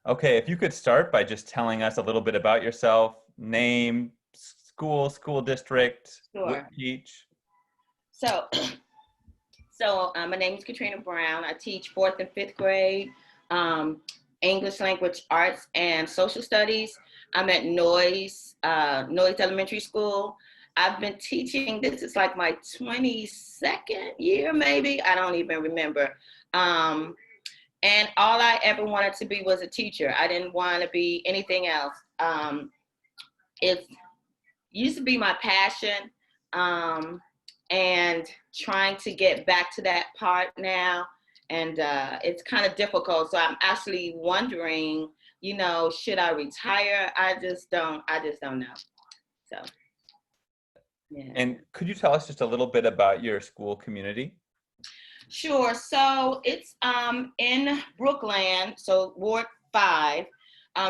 Okay, if you could start by just telling us a little bit about yourself, name, school district, what Sure. you teach. So, my name is Catrina Brown. I teach fourth and fifth grade, um, English language arts and social studies. I'm at Noyes Elementary School. I've been teaching. This is like my 22nd year, maybe. I don't even remember. Um, and all I ever wanted to be was a teacher. I didn't want to be anything else. It used to be my passion. Um, and trying to get back to that part now, and it's kind of difficult. So I'm actually wondering, should I retire? I just don't know. So yeah. And could you tell us just a little bit about your school community? Sure. So it's in Brookland, so Ward 5.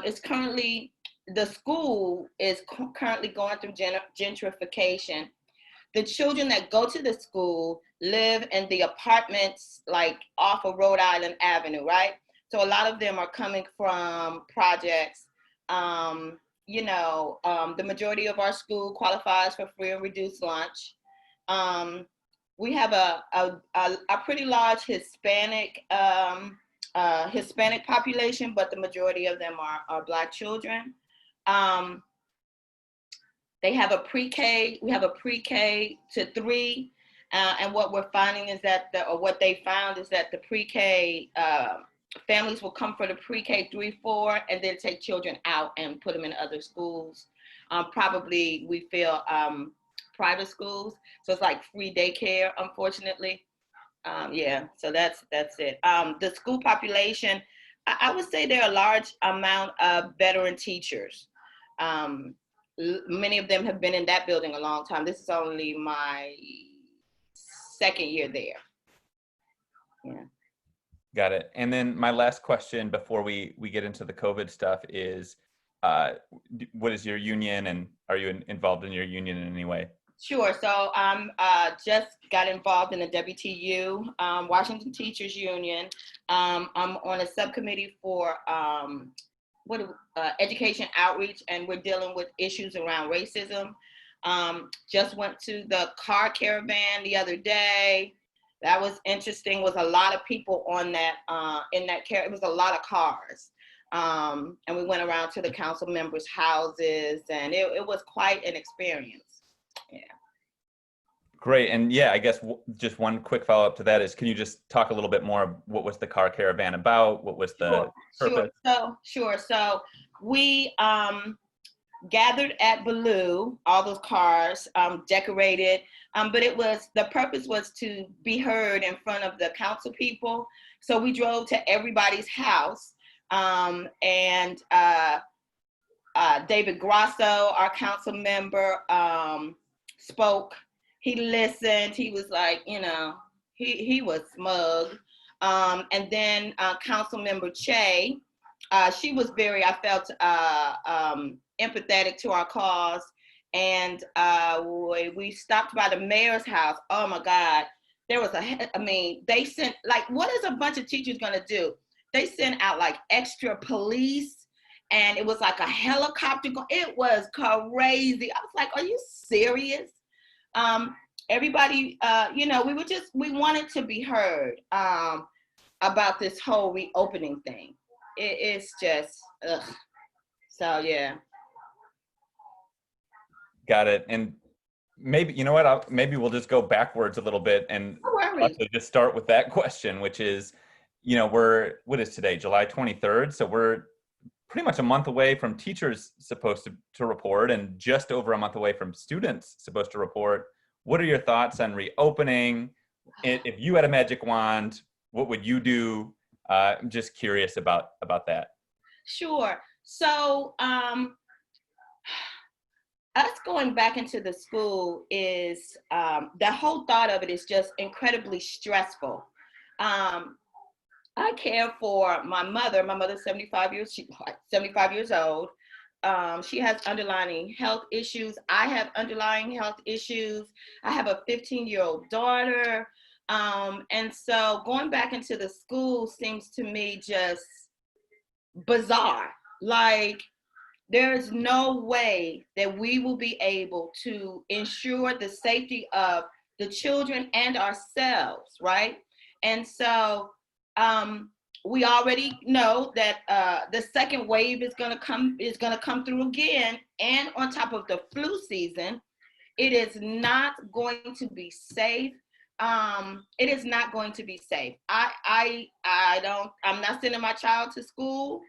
It's currently the school is currently going through gentrification. The children that go to the school live in the apartments like off of Rhode Island Avenue, right? So a lot of them are coming from projects. The majority of our school qualifies for free and reduced lunch. Um, we have a pretty large Hispanic population, but the majority of them are Black children. Um, they have a pre-K. We have a pre-K to 3, and what we're finding is that what they found is that the pre-K families will come for the pre-K 3, 4, and then take children out and put them in other schools. Probably we feel private schools, so it's like free daycare, unfortunately. Yeah, so that's it. The school population, I would say there are a large amount of veteran teachers. Um, Many of them have been in that building a long time. This is only my second year there. Yeah. Got it. And then my last question before we get into the COVID stuff is, uh, what is your union, and are you involved in your union in any way? Sure. So I'm just got involved in the WTU, Washington Teachers Union. I'm on a subcommittee for education outreach, and we're dealing with issues around racism. Just went to the car caravan the other day. That was interesting. Was a lot of people on that in that car. It was a lot of cars. And we went around to the council members' houses, and it was quite an experience. Yeah. Great. And yeah, I guess just one quick follow up to that is, can you just talk a little bit more? What was the car caravan about? What was the Sure, sure. purpose? So we gathered at Baloo, all those cars decorated, but the purpose was to be heard in front of the council people. So we drove to everybody's house, and David Grasso, our council member, spoke. He listened. He was like, he was smug. And then council member Che, she was I felt, empathetic to our cause. And we stopped by the mayor's house. Oh my God. They sent, like, what is a bunch of teachers gonna do? They sent out like extra police, and it was like a helicopter. It was crazy. I was like, are you serious? Everybody, we wanted to be heard about this whole reopening thing. It's just, ugh. So yeah. Got it. And maybe, you know what, maybe we'll just go backwards a little bit and No worries. also just start with that question, which is, what is today, July 23rd? So we're pretty much a month away from teachers supposed to report, and just over a month away from students supposed to report. What are your thoughts on reopening? If you had a magic wand, what would you do? I'm just curious about that. Sure. So us going back into the school is, the whole thought of it is just incredibly stressful. I care for my mother. My mother's 75 years old. She has underlying health issues. I have underlying health issues. I have a 15-year-old daughter. And so going back into the school seems to me just bizarre. Like, there's no way that we will be able to ensure the safety of the children and ourselves, right? And so we already know that the second wave is going to come through again, and on top of the flu season, it is not going to be safe. It is not going to be safe. I'm not sending my child to school.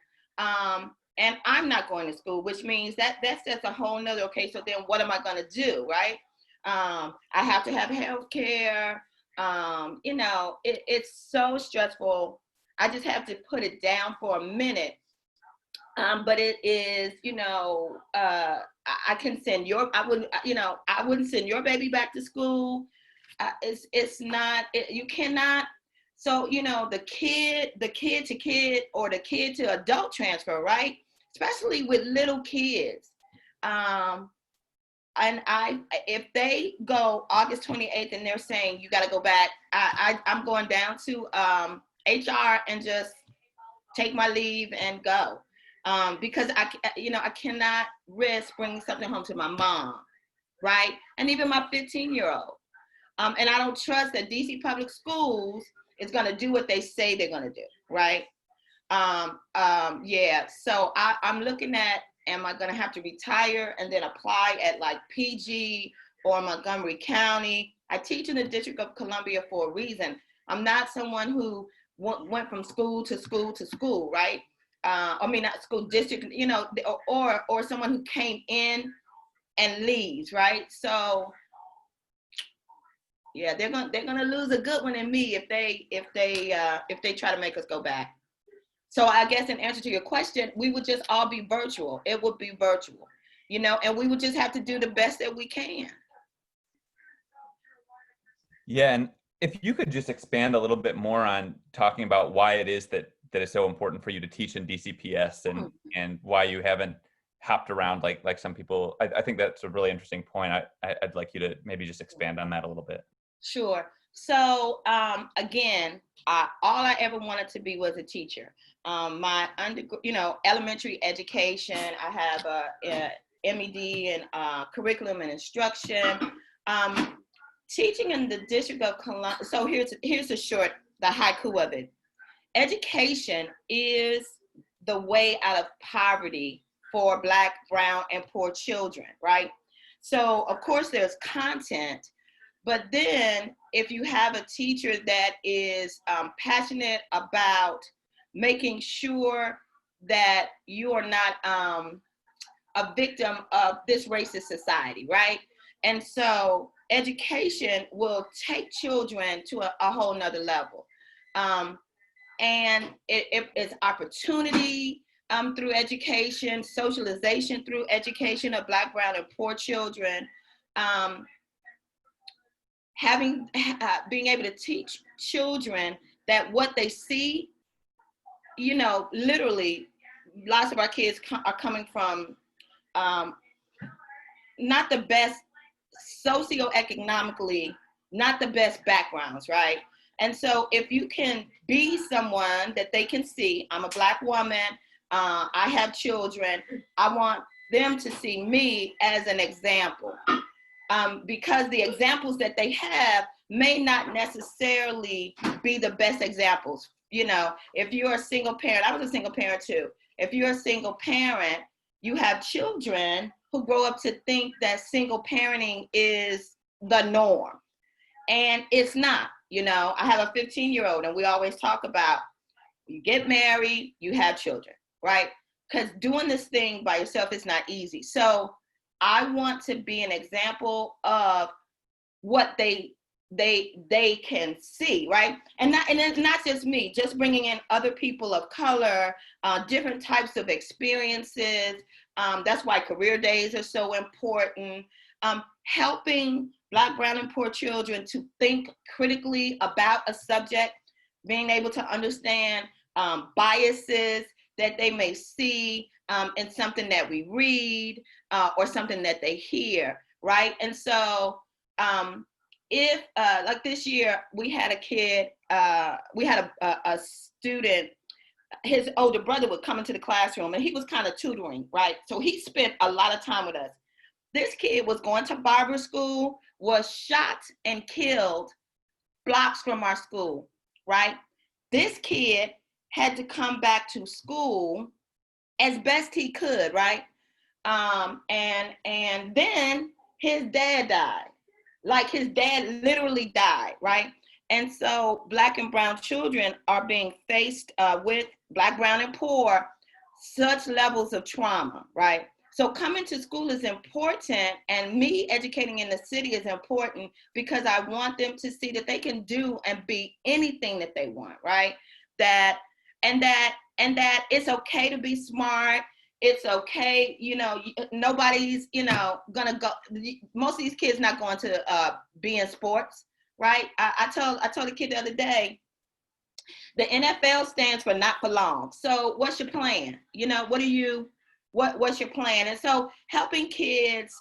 And I'm not going to school, which means that's just a whole nother, okay, so then what am I going to do, right? I have to have health care. It's so stressful. I just have to put it down for a minute. But it is, I can send I wouldn't send your baby back to school. It's not, you cannot. So, the kid to kid or the kid to adult transfer, right? Especially with little kids. And if they go August 28th and they're saying you got to go back, I'm going down to HR and just take my leave and go. Because I cannot risk bringing something home to my mom, right? And even my 15-year-old. And I don't trust that DC Public Schools is going to do what they say they're going to do, right? Yeah, so I'm looking at, am I going to have to retire and then apply at like PG or Montgomery County? I teach in the District of Columbia for a reason. I'm not someone who went from school to school to school, right? Not school district, or someone who came in and leaves, right? So yeah, they're gonna lose a good one in me if they try to make us go back. So I guess in answer to your question, we would just all be virtual. It would be virtual, and we would just have to do the best that we can. Yeah, and if you could just expand a little bit more on talking about why it is that is so important for you to teach in DCPS and why you haven't hopped around like some people. I think that's a really interesting point. I'd like you to maybe just expand on that a little bit. Sure. So again, all I ever wanted to be was a teacher. My elementary education, I have a MED in curriculum and instruction. Teaching in the District of Columbia. So here's the haiku of it. Education is the way out of poverty for Black, brown, and poor children, right? So of course there's content, but then if you have a teacher that is passionate about making sure that you are not a victim of this racist society, right? And so education will take children to a whole nother level. And it's opportunity through education, socialization through education of Black, brown, and poor children. Being able to teach children that what they see, literally, lots of our kids are coming from not the best socioeconomically, not the best backgrounds, right? And so if you can be someone that they can see, I'm a Black woman, I have children, I want them to see me as an example. Because the examples that they have may not necessarily be the best examples. If you're a single parent, I was a single parent too. If you're a single parent, you have children who grow up to think that single parenting is the norm. And it's not. I have a 15-year-old, and we always talk about you get married, you have children, right? Because doing this thing by yourself is not easy. So I want to be an example of what they can see, right? And it's not just me, just bringing in other people of color, different types of experiences. That's why career days are so important. Helping Black, brown, and poor children to think critically about a subject, being able to understand biases that they may see in something that we read or something that they hear, right? And so if like this year, we had a kid, we had a student his older brother would come into the classroom and he was kind of tutoring, right? So he spent a lot of time with us. This kid was going to barber school, was shot and killed blocks from our school, right? This kid had to come back to school as best he could, right? And then his dad died. Like his dad literally died, right? And so Black and brown children are being faced with Black, brown, and poor, such levels of trauma, right? So coming to school is important, and me educating in the city is important because I want them to see that they can do and be anything that they want, right? That and that and that it's okay to be smart. It's okay, nobody's, gonna go. Most of these kids not going to be in sports, right? I told a kid the other day, the NFL stands for not for long. So what's your plan? What's your plan? And so helping kids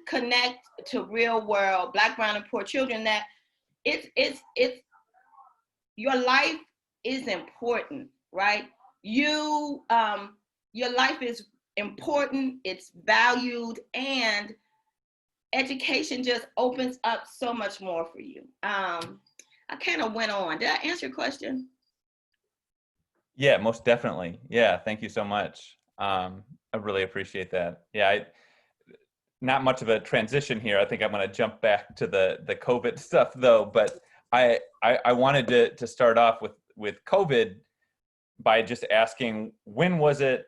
connect to real world Black, brown, and poor children, that it's your life is important, right? Your life is important, it's valued, and education just opens up so much more for you. I kind of went on. Did I answer your question? Yeah, most definitely. Yeah, thank you so much. I really appreciate that. Yeah, not much of a transition here. I think I'm going to jump back to the COVID stuff though. But I wanted to start off with COVID by just asking, when was it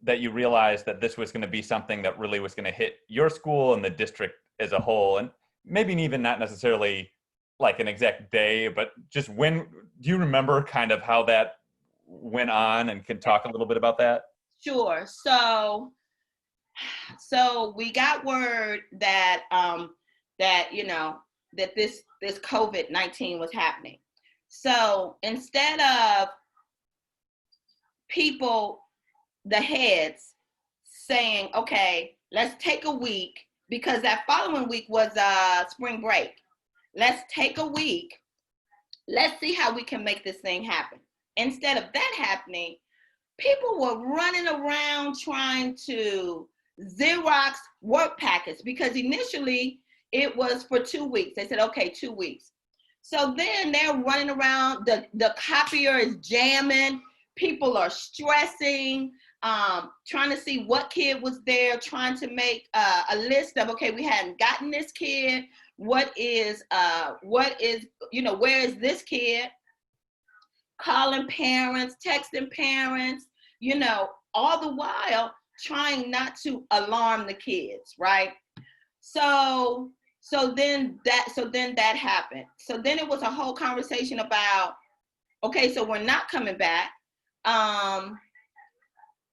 that you realized that this was going to be something that really was going to hit your school and the district as a whole? And maybe even not necessarily like an exact day, but just when, do you remember kind of how that went on, and can talk a little bit about that? Sure. So we got word that that this COVID-19 was happening. So instead of people, the heads, saying, okay, let's take a week, because that following week was spring break. Let's take a week. Let's see how we can make this thing happen. Instead of that happening, people were running around trying to Xerox work packets, because initially it was for 2 weeks. They said, okay, 2 weeks. So then they're running around, the copier is jamming, people are stressing, trying to see what kid was there, trying to make a list of, okay, we hadn't gotten this kid, where is this kid? Calling parents, texting parents, all the while trying not to alarm the kids, right? So then that happened. So then it was a whole conversation about, okay, so we're not coming back.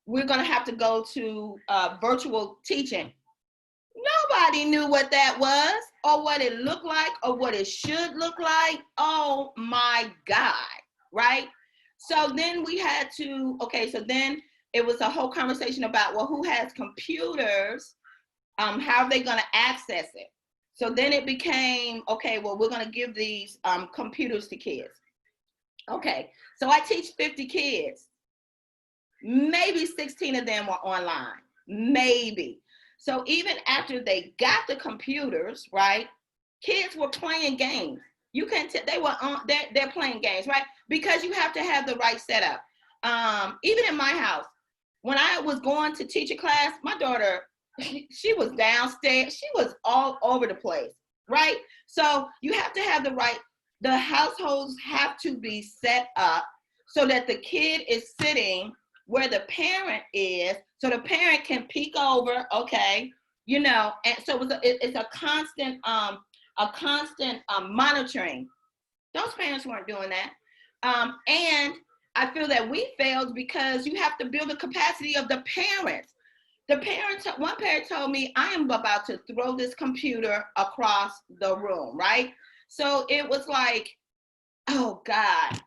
We're gonna have to go to virtual teaching. Nobody knew what that was, or what it looked like, or what it should look like. Oh my God, right? So then we had to, okay, so then it was a whole conversation about, well, who has computers? How are they gonna access it? So then it became, okay, well, we're gonna give these computers to kids. Okay, so I teach 50 kids. Maybe 16 of them were online, maybe. So even after they got the computers, right, kids were playing games. You can tell they were on, they're playing games, right? Because you have to have the right setup. Even in my house, when I was going to teach a class, my daughter, she was downstairs. She was all over the place, right? So you have to have the households have to be set up so that the kid is sitting where the parent is, so the parent can peek over, okay, and so it's a constant monitoring. Those parents weren't doing that. And I feel that we failed because you have to build the capacity of the parents. One parent told me, I am about to throw this computer across the room, right? So it was like, oh God.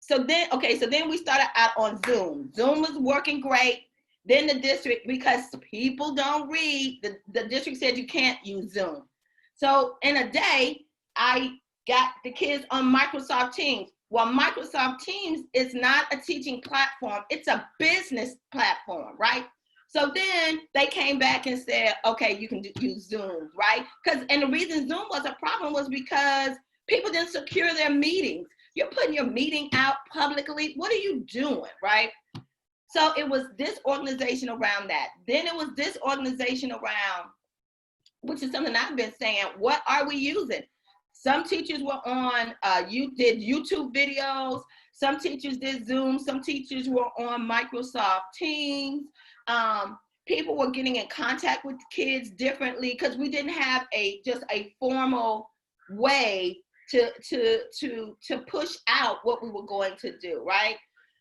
So then we started out on Zoom. Zoom was working great. Then the district, because people don't read, the district said you can't use Zoom. So in a day, I got the kids on Microsoft Teams. Well, Microsoft Teams is not a teaching platform, it's a business platform, right? So then they came back and said, okay, you can use Zoom, right? And the reason Zoom was a problem was because people didn't secure their meetings. You're putting your meeting out publicly. What are you doing, right? So it was this organization around that. Then it was this organization around, which is something I've been saying, what are we using? Some teachers were on, you did YouTube videos. Some teachers did Zoom. Some teachers were on Microsoft Teams. People were getting in contact with kids differently because we didn't have just a formal way to push out what we were going to do, right?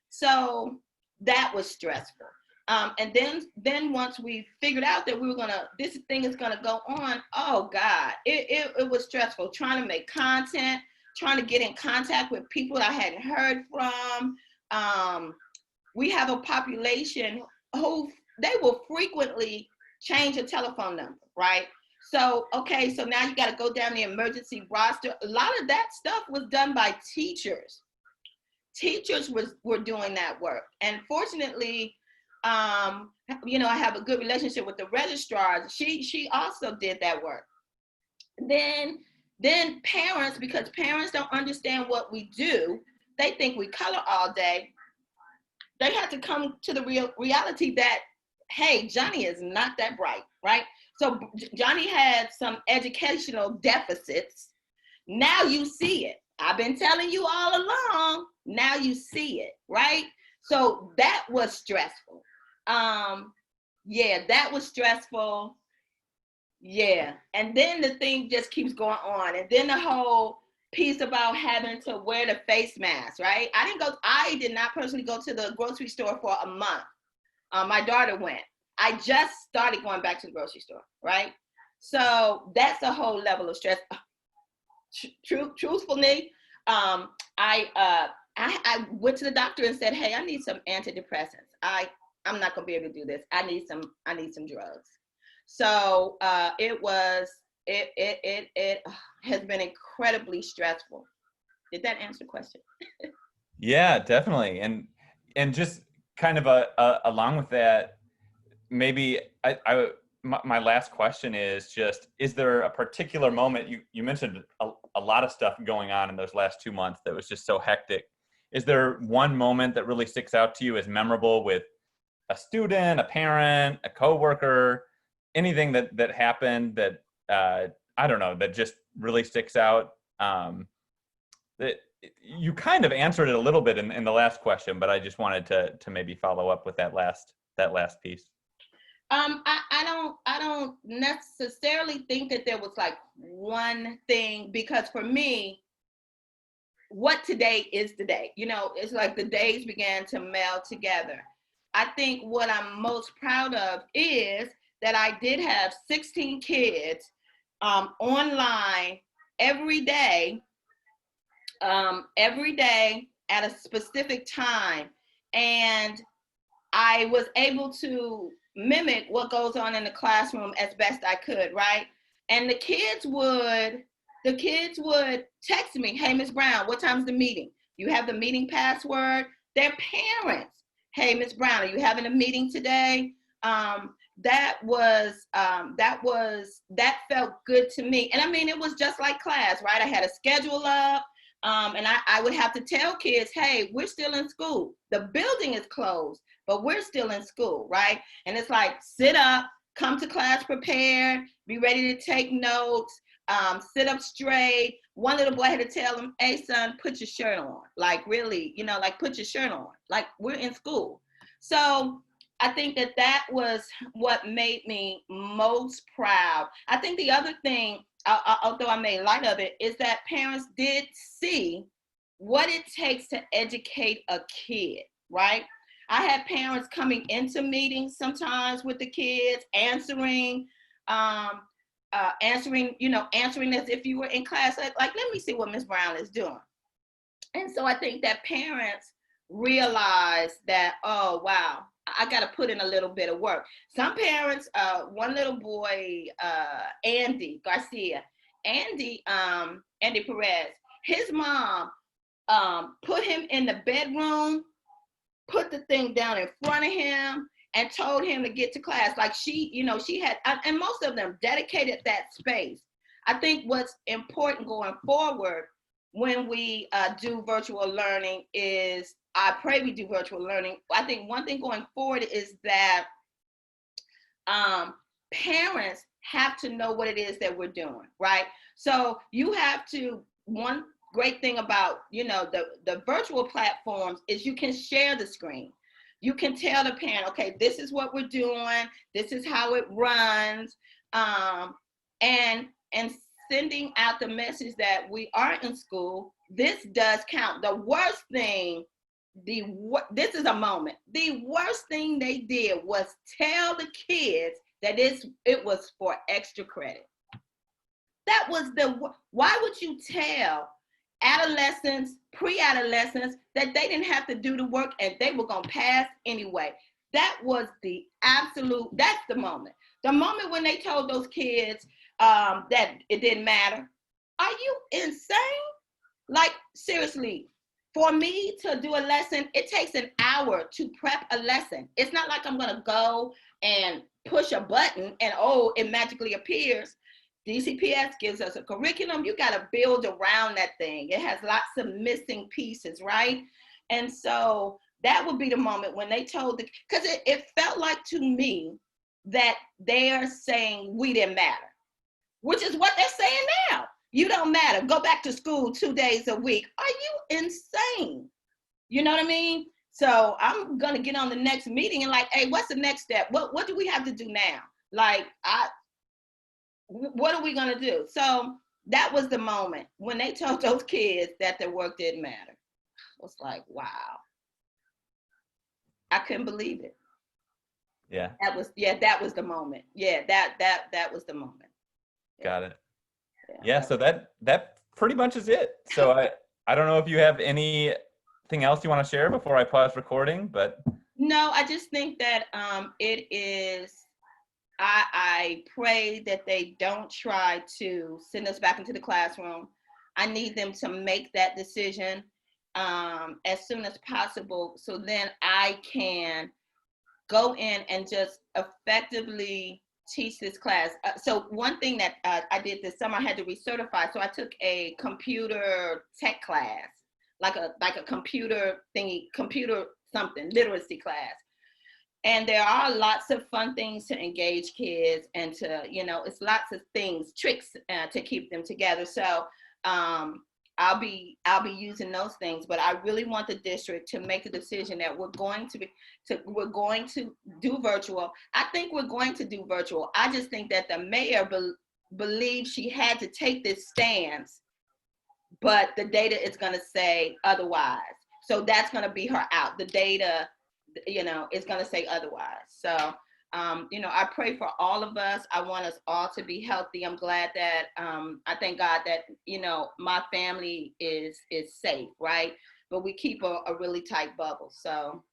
So that was stressful. And then once we figured out that this thing is gonna go on, oh God, it was stressful trying to make content, trying to get in contact with people I hadn't heard from. We have a population who they will frequently change a telephone number, right? So, okay, so now you got to go down the emergency roster. A lot of that stuff was done by teachers. Teachers were doing that work. And fortunately, you know, I have a good relationship with the registrar. She also did that work. Then parents, because parents don't understand what we do, they think we color all day. They had to come to the reality that, hey, Johnny is not that bright, right? So Johnny had some educational deficits. Now you see it. I've been telling you all along. Now you see it, right? So that was stressful. Yeah, that was stressful. Yeah. And then the thing just keeps going on. And then the whole piece about having to wear the face mask, right? I did not personally go to the grocery store for a month. My daughter went. I just started going back to the grocery store, right? So that's a whole level of stress. Truthfully, I went to the doctor and said, "Hey, I need some antidepressants. I'm not gonna be able to do this. I need some drugs." So it has been incredibly stressful. Did that answer the question? Yeah, definitely. And just kind of along with that, maybe my last question is just, is there a particular moment, you mentioned a lot of stuff going on in those last 2 months that was just so hectic. Is there one moment that really sticks out to you as memorable with a student, a parent, a coworker, anything that happened that, I don't know, that just really sticks out? That you kind of answered it a little bit in the last question, but I just wanted to maybe follow up with that last piece. I don't necessarily think that there was like one thing, because for me, what today is today. You know, it's like the days began to meld together. I think what I'm most proud of is that I did have 16 kids online every day at a specific time. And I was able to mimic what goes on in the classroom as best I could, right? And the kids would text me, "Hey, Miss Brown, what time's the meeting? You have the meeting password?" Their parents, "Hey, Miss Brown, are you having a meeting today?" That felt good to me. And I mean, it was just like class, right? I had a schedule up. And I would have to tell kids, "Hey, we're still in school. The building is closed, but we're still in school," right? And it's like, sit up, come to class prepared, be ready to take notes, sit up straight. One little boy had to tell him, "Hey, son, put your shirt on." Like, really, you know, like, put your shirt on. Like, we're in school. So I think that was what made me most proud. I think the other thing, although I made light of it, is that parents did see what it takes to educate a kid, right? I had parents coming into meetings sometimes with the kids, answering as if you were in class, like, let me see what Miss Brown is doing. And so I think that parents realize that, oh, wow, I got to put in a little bit of work. Some parents, one little boy, Andy Garcia, Andy Perez, his mom put him in the bedroom, put the thing down in front of him, and told him to get to class. Like she, she had, and most of them dedicated that space. I think what's important going forward when we do virtual learning is, I pray we do virtual learning. I think one thing going forward is that parents have to know what it is that we're doing, right? So you have to, one great thing about, the virtual platforms is you can share the screen. You can tell the parent, okay, this is what we're doing, this is how it runs, and sending out the message that we are in school. This does count. The worst thing, this is a moment. The worst thing they did was tell the kids that it was for extra credit. That was why would you tell adolescents, pre-adolescents, that they didn't have to do the work and they were gonna pass anyway? That was that's the moment. The moment when they told those kids that it didn't matter. Are you insane? Like, seriously, for me to do a lesson, it takes an hour to prep a lesson. It's not like I'm gonna go and push a button and it magically appears. DCPS gives us a curriculum. You got to build around that thing. It has lots of missing pieces, right? And so that would be the moment when they told because it felt like to me that they're saying we didn't matter, which is what they're saying now. You don't matter. Go back to school 2 days a week. Are you insane? You know what I mean? So I'm going to get on the next meeting and like, hey, what's the next step? What do we have to do now? Like, what are we going to do? So that was the moment when they told those kids that their work didn't matter. I was like, wow. I couldn't believe it. Yeah. That was the moment. Yeah, that was the moment. Yeah. Got it. Yeah, so that pretty much is it. So I don't know if you have anything else you want to share before I pause recording, but no, I just think that it is, I pray that they don't try to send us back into the classroom. I need them to make that decision as soon as possible, so then I can go in and just effectively teach this class. So one thing that I did this summer, I had to recertify. So I took a computer tech class, like a computer thingy, computer something, literacy class. And there are lots of fun things to engage kids and to, it's lots of things, tricks to keep them together. So I'll be using those things, but I really want the district to make a decision that we're going to do virtual. I think we're going to do virtual. I just think that the mayor believed she had to take this stance, but the data is going to say otherwise. So that's going to be her out. The data, is going to say otherwise. So, I pray for all of us. I want us all to be healthy. I'm glad that, I thank God that, my family is safe, right? But we keep a really tight bubble. So